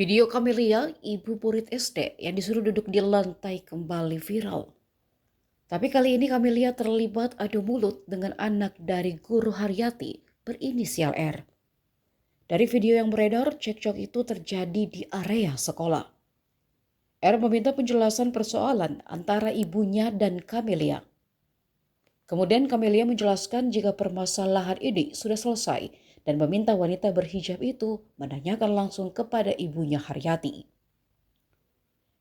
Video Camelia, ibu murid SD yang disuruh duduk di lantai kembali viral. Tapi kali ini Camelia terlibat adu mulut dengan anak dari guru Haryati berinisial R. Dari video yang beredar, cekcok itu terjadi di area sekolah. R meminta penjelasan persoalan antara ibunya dan Camelia. Kemudian Camelia menjelaskan jika permasalahan ini sudah selesai dan meminta wanita berhijab itu menanyakan langsung kepada ibunya Haryati.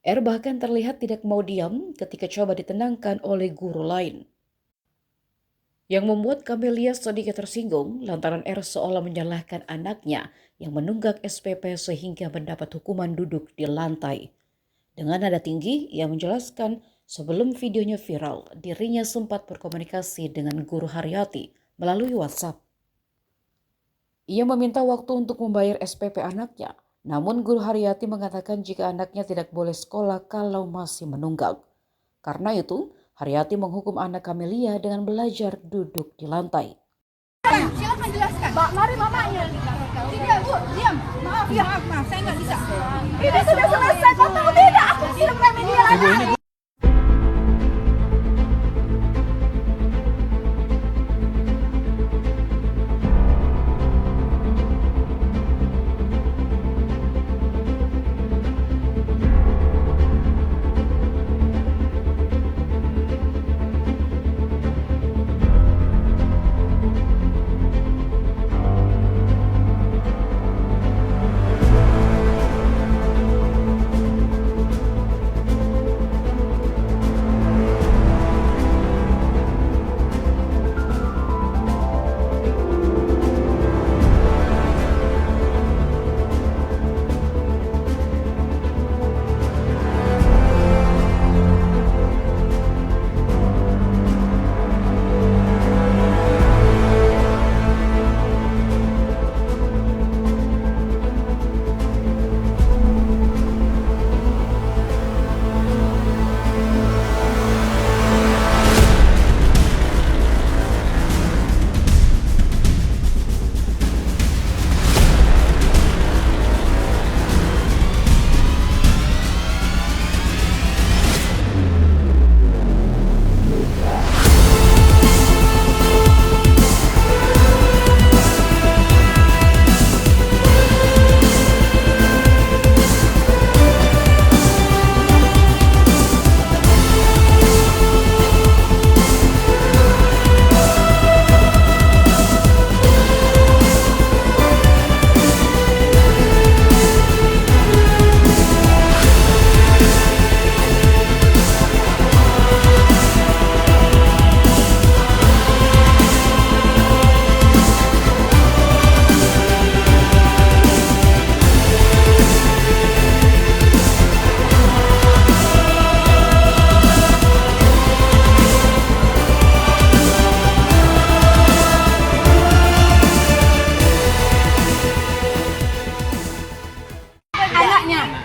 R bahkan terlihat tidak mau diam ketika coba ditenangkan oleh guru lain. Yang membuat Camelia sedikit tersinggung lantaran R seolah menyalahkan anaknya yang menunggak SPP sehingga mendapat hukuman duduk di lantai. Dengan nada tinggi, ia menjelaskan sebelum videonya viral, dirinya sempat berkomunikasi dengan guru Haryati melalui WhatsApp. Ia meminta waktu untuk membayar SPP anaknya, namun guru Haryati mengatakan jika anaknya tidak boleh sekolah kalau masih menunggak. Karena itu, Haryati menghukum anak Camelia dengan belajar duduk di lantai. Silakan jelaskan. Mari mamanya. Tidak, Bu, diam. Maaf, ya, maaf, saya nggak bisa. Ini sudah selesai, kok tahu tidak? Aku kirim ke media lain.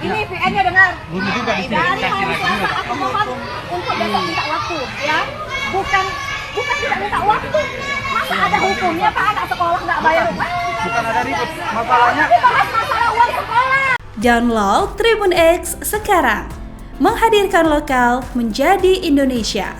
Ini VN-nya dengar. Dari hari Selasa aku mohon untuk besok minta waktu, ya. Bukan tidak minta waktu. Masa ada hukumnya Pak anak sekolah nggak bayar rumah? Bukan ada ribut, masalahnya. Tapi bahas masalah uang sekolah. Download Tribun X sekarang. Menghadirkan lokal menjadi Indonesia.